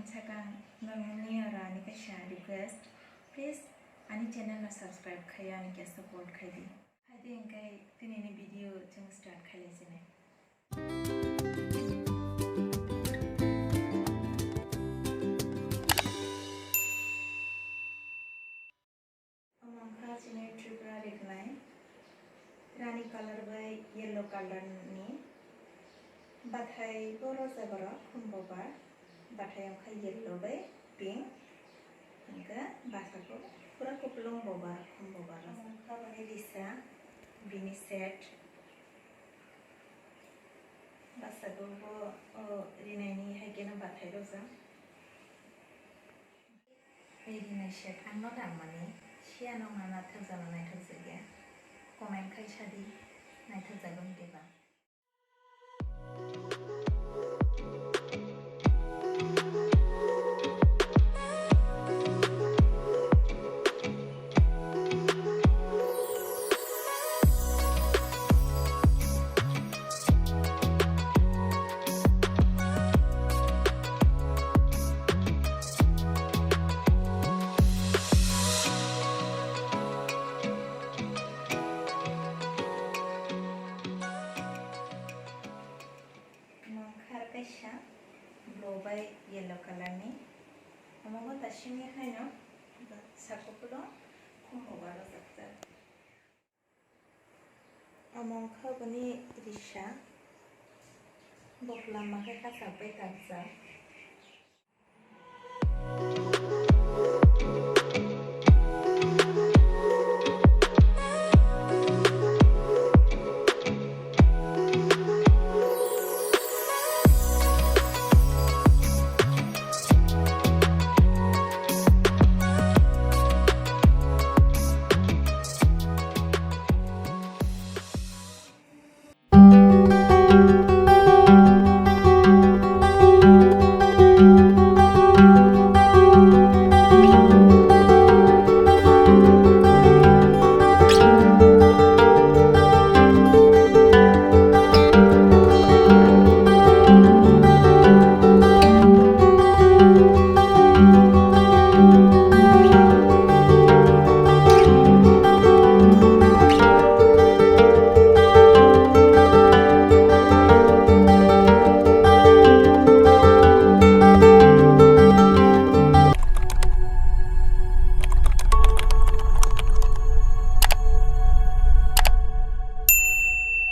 Sakang ngangni ara ni kaisa request please ani channel na subscribe khaya ani ke support khaidi haide engkai tini ni video jeng start khaile jene amangkha jene tripura rekhnai rani color by yellow color ni bathai boro jabara khumboba bathai amkha yellow by pink angka basako pura kuplung boba khumboba amkha bani disa bini set basako bo rinaini haigena bathai roja ei rinai set angno damani siano mana thajana naithakjagya comment khaisadi naithakjagon deba kaisa blue by yellow color ni amogo tasimi haino sakopulo khumboba rojakjak amongkha bani risa boklam makai kasakbai takjak